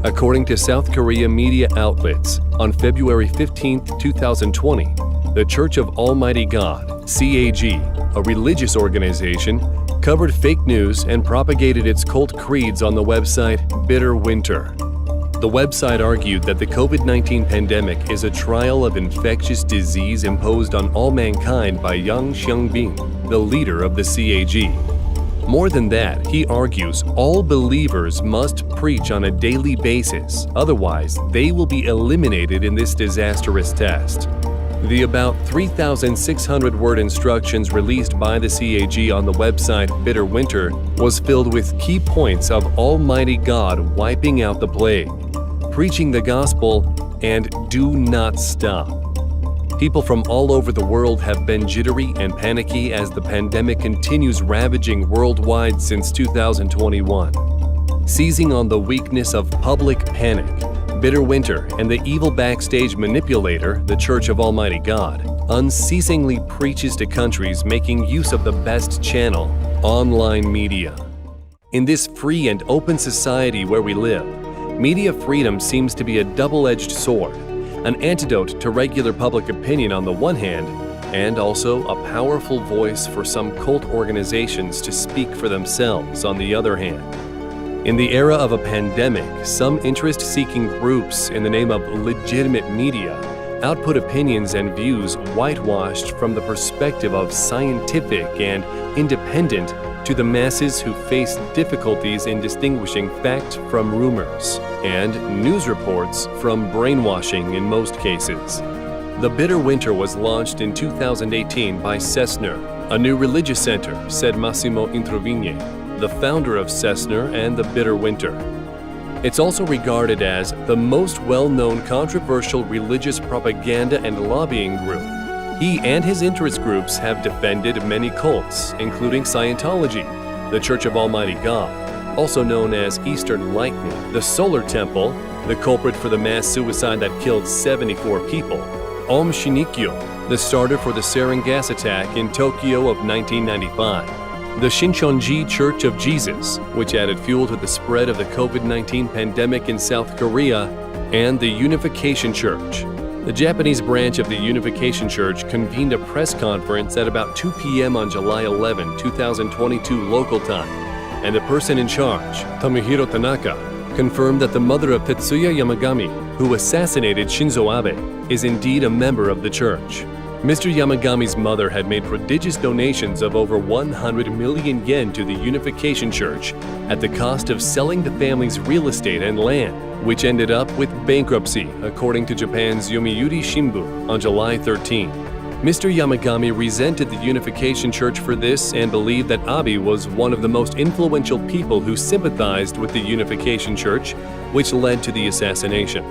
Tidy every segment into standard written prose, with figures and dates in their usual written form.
According to South Korea media outlets, on February 15, 2020, the Church of Almighty God, CAG, a religious organization, covered fake news and propagated its cult creeds on the website Bitter Winter. The website argued that the COVID-19 pandemic is a trial of infectious disease imposed on all mankind by Yang Xiangbing, the leader of the CAG. More than that, he argues all believers must preach on a daily basis, otherwise they will be eliminated in this disastrous test. The about 3,600-word instructions released by the CAG on the website Bitter Winter was filled with key points of Almighty God wiping out the plague, preaching the gospel, and do not stop. People from all over the world have been jittery and panicky as the pandemic continues ravaging worldwide since 2021. Seizing on the weakness of public panic, Bitter Winter and the evil backstage manipulator, the Church of Almighty God, unceasingly preaches to countries making use of the best channel, online media. In this free and open society where we live, media freedom seems to be a double-edged sword, an antidote to regular public opinion on the one hand, and also a powerful voice for some cult organizations to speak for themselves on the other hand. In the era of a pandemic, some interest-seeking groups in the name of legitimate media output opinions and views whitewashed from the perspective of scientific and independent to the masses who face difficulties in distinguishing fact from rumors and news reports from brainwashing in most cases. The Bitter Winter was launched in 2018 by Cessner, a new religious center, said Massimo Introvigne, the founder of Cessner and the Bitter Winter. It's also regarded as the most well-known controversial religious propaganda and lobbying group. He and his interest groups have defended many cults, including Scientology, the Church of Almighty God, also known as Eastern Lightning, the Solar Temple, the culprit for the mass suicide that killed 74 people, Aum Shinrikyo, the starter for the sarin gas attack in Tokyo of 1995, the Shincheonji Church of Jesus, which added fuel to the spread of the COVID-19 pandemic in South Korea, and the Unification Church. The Japanese branch of the Unification Church convened a press conference at about 2 p.m. on July 11, 2022 local time, and the person in charge, Tomohiro Tanaka, confirmed that the mother of Tetsuya Yamagami, who assassinated Shinzo Abe, is indeed a member of the church. Mr. Yamagami's mother had made prodigious donations of over 100 million yen to the Unification Church at the cost of selling the family's real estate and land, which ended up with bankruptcy, according to Japan's Yomiuri Shimbun on July 13. Mr. Yamagami resented the Unification Church for this and believed that Abe was one of the most influential people who sympathized with the Unification Church, which led to the assassination.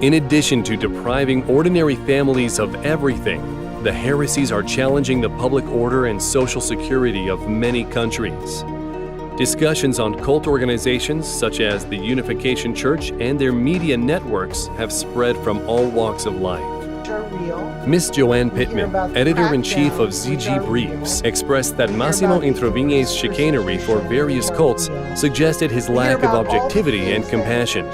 In addition to depriving ordinary families of everything, the heresies are challenging the public order and social security of many countries. Discussions on cult organizations such as the Unification Church and their media networks have spread from all walks of life. Ms. Joanne Pittman, editor-in-chief of ZG Briefs, expressed that Massimo Introvigne's chicanery for various cults suggested his lack of objectivity and compassion.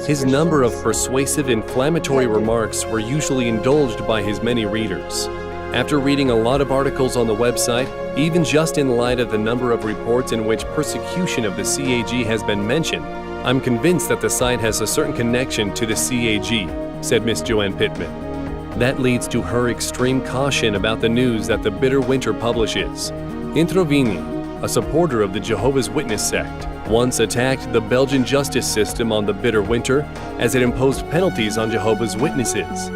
His number of persuasive, inflammatory remarks were usually indulged by his many readers. After reading a lot of articles on the website, even just in light of the number of reports in which persecution of the CAG has been mentioned, I'm convinced that the site has a certain connection to the CAG, said Ms. Joanne Pittman. That leads to her extreme caution about the news that the Bitter Winter publishes. Introvigne, a supporter of the Jehovah's Witness sect, once attacked the Belgian justice system on the Bitter Winter as it imposed penalties on Jehovah's Witnesses.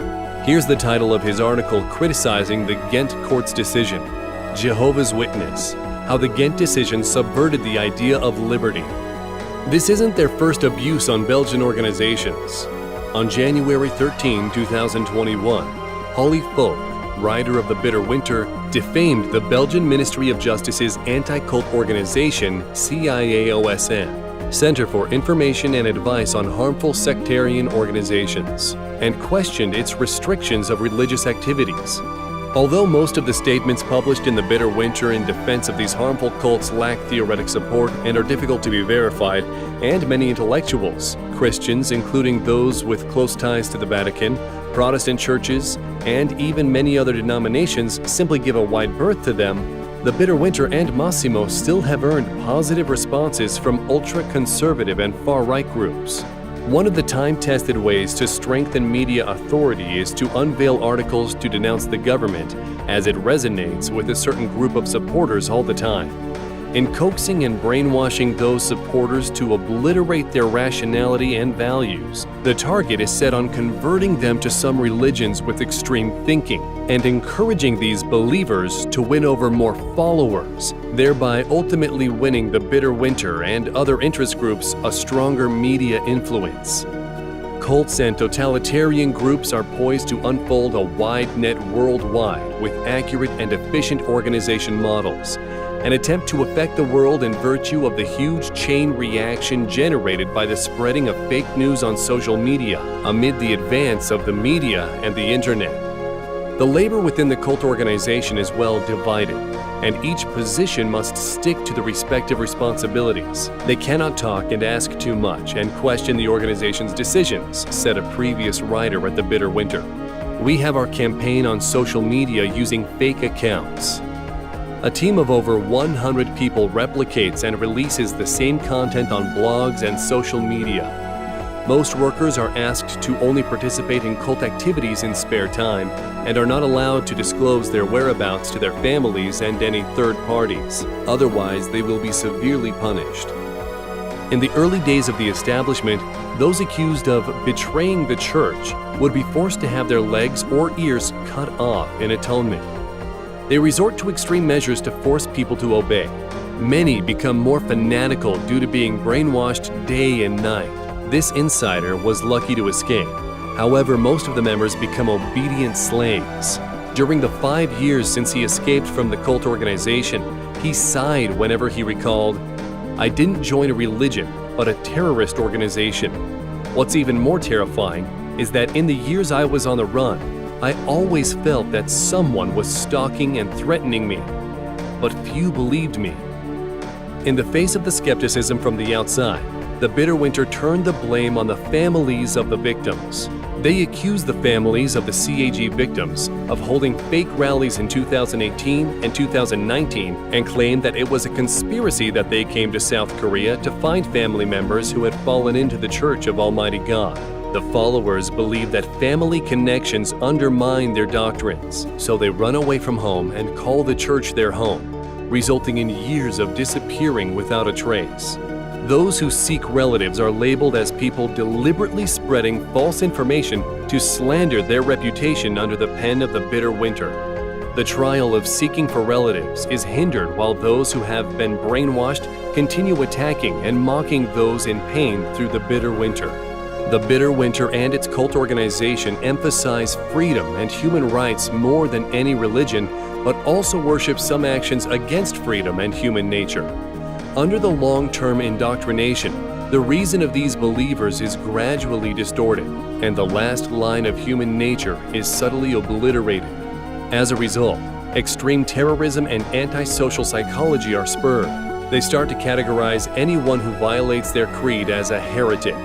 Here's the title of his article criticizing the Ghent court's decision, Jehovah's Witness, How the Ghent decision Subverted the Idea of Liberty. This isn't their first abuse on Belgian organizations. On January 13, 2021, Holly Folk, writer of the Bitter Winter, defamed the Belgian Ministry of Justice's anti-cult organization, CIAOSN, Center for Information and Advice on Harmful Sectarian Organizations, and questioned its restrictions of religious activities. Although most of the statements published in The Bitter Winter in defense of these harmful cults lack theoretic support and are difficult to be verified, and many intellectuals, Christians, including those with close ties to the Vatican, Protestant churches, and even many other denominations simply give a wide berth to them, The Bitter Winter and Massimo still have earned positive responses from ultra-conservative and far-right groups. One of the time-tested ways to strengthen media authority is to unveil articles to denounce the government as it resonates with a certain group of supporters all the time. In coaxing and brainwashing those supporters to obliterate their rationality and values, the target is set on converting them to some religions with extreme thinking and encouraging these believers to win over more followers, thereby ultimately winning The Bitter Winter and other interest groups a stronger media influence. Cults and totalitarian groups are poised to unfold a wide net worldwide with accurate and efficient organization models, an attempt to affect the world in virtue of the huge chain reaction generated by the spreading of fake news on social media amid the advance of the media and the internet. The labor within the cult organization is well divided, and each position must stick to the respective responsibilities. They cannot talk and ask too much and question the organization's decisions, said a previous writer at The Bitter Winter. We have our campaign on social media using fake accounts. A team of over 100 people replicates and releases the same content on blogs and social media. Most workers are asked to only participate in cult activities in spare time and are not allowed to disclose their whereabouts to their families and any third parties. Otherwise, they will be severely punished. In the early days of the establishment, those accused of betraying the church would be forced to have their legs or ears cut off in atonement. They resort to extreme measures to force people to obey. Many become more fanatical due to being brainwashed day and night. This insider was lucky to escape. However, most of the members become obedient slaves. During the 5 years since he escaped from the cult organization, he sighed whenever he recalled, "I didn't join a religion, but a terrorist organization. What's even more terrifying is that in the years I was on the run, I always felt that someone was stalking and threatening me, but few believed me." In the face of the skepticism from the outside, The Bitter Winter turned the blame on the families of the victims. They accused the families of the CAG victims of holding fake rallies in 2018 and 2019 and claimed that it was a conspiracy that they came to South Korea to find family members who had fallen into the Church of Almighty God. The followers believe that family connections undermine their doctrines, so they run away from home and call the church their home, resulting in years of disappearing without a trace. Those who seek relatives are labeled as people deliberately spreading false information to slander their reputation under the pen of The Bitter Winter. The trial of seeking for relatives is hindered while those who have been brainwashed continue attacking and mocking those in pain through The Bitter Winter. The Bitter Winter and its cult organization emphasize freedom and human rights more than any religion, but also worship some actions against freedom and human nature. Under the long-term indoctrination, the reason of these believers is gradually distorted, and the last line of human nature is subtly obliterated. As a result, extreme terrorism and antisocial psychology are spurred. They start to categorize anyone who violates their creed as a heretic.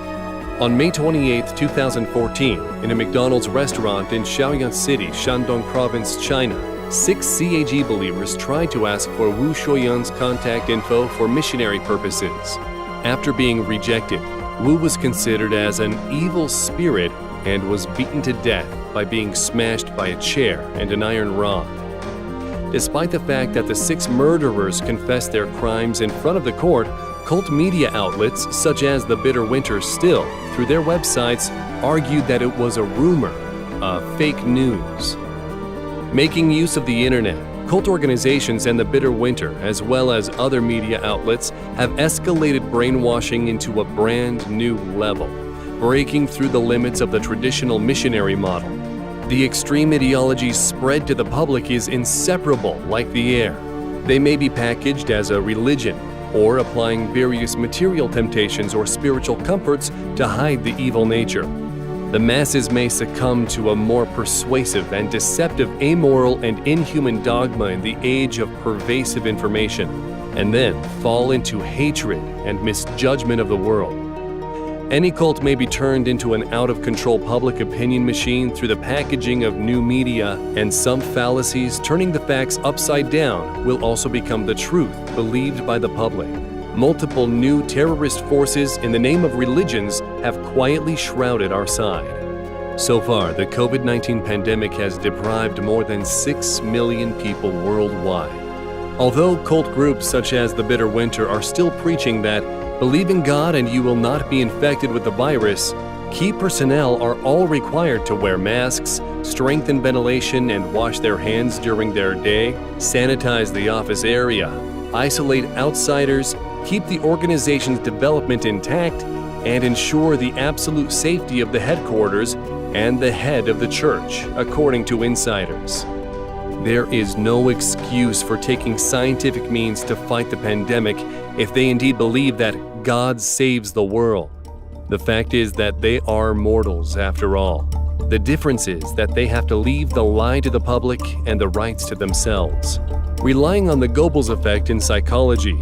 On May 28, 2014, in a McDonald's restaurant in Shaoyang City, Shandong Province, China, 6 CAG believers tried to ask for Wu Shuoyan's contact info for missionary purposes. After being rejected, Wu was considered as an evil spirit and was beaten to death by being smashed by a chair and an iron rod. Despite the fact that the 6 murderers confessed their crimes in front of the court, cult media outlets such as The Bitter Winter still, through their websites, argued that it was a rumor, fake news. Making use of the internet, cult organizations and The Bitter Winter, as well as other media outlets, have escalated brainwashing into a brand new level, breaking through the limits of the traditional missionary model. The extreme ideologies spread to the public is inseparable like the air. They may be packaged as a religion, or applying various material temptations or spiritual comforts to hide the evil nature. The masses may succumb to a more persuasive and deceptive amoral and inhuman dogma in the age of pervasive information, and then fall into hatred and misjudgment of the world. Any cult may be turned into an out-of-control public opinion machine through the packaging of new media, and some fallacies turning the facts upside down will also become the truth believed by the public. Multiple new terrorist forces in the name of religions have quietly shrouded our side. So far, the COVID-19 pandemic has deprived more than 6 million people worldwide. Although cult groups such as the Bitter Winter are still preaching that believe in God and you will not be infected with the virus, key personnel are all required to wear masks, strengthen ventilation and wash their hands during their day, sanitize the office area, isolate outsiders, keep the organization's development intact, and ensure the absolute safety of the headquarters and the head of the church, according to insiders. There is no excuse for taking scientific means to fight the pandemic if they indeed believe that God saves the world. The fact is that they are mortals after all. The difference is that they have to leave the lie to the public and the rights to themselves. Relying on the Goebbels effect in psychology,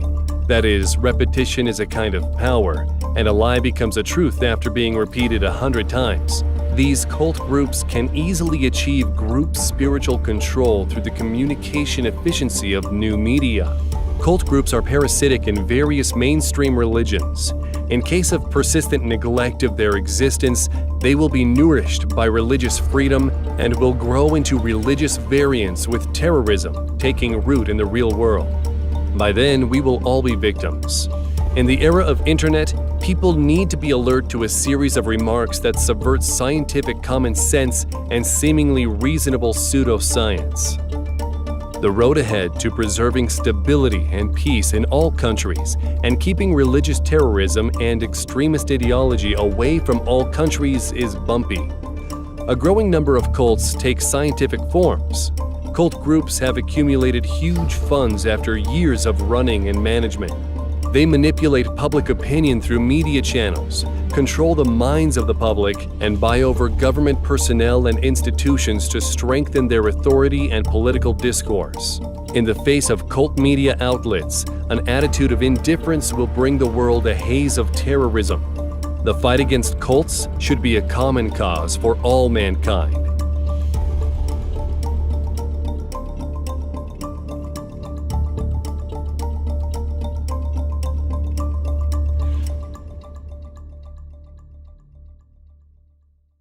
that is, repetition is a kind of power, and a lie becomes a truth after being repeated 100 times. These cult groups can easily achieve group spiritual control through the communication efficiency of new media. Cult groups are parasitic in various mainstream religions. In case of persistent neglect of their existence, they will be nourished by religious freedom and will grow into religious variants with terrorism taking root in the real world. By then, we will all be victims. In the era of internet, people need to be alert to a series of remarks that subvert scientific common sense and seemingly reasonable pseudoscience. The road ahead to preserving stability and peace in all countries and keeping religious terrorism and extremist ideology away from all countries is bumpy. A growing number of cults take scientific forms. Cult groups have accumulated huge funds after years of running and management. They manipulate public opinion through media channels, control the minds of the public, and buy over government personnel and institutions to strengthen their authority and political discourse. In the face of cult media outlets, an attitude of indifference will bring the world a haze of terrorism. The fight against cults should be a common cause for all mankind.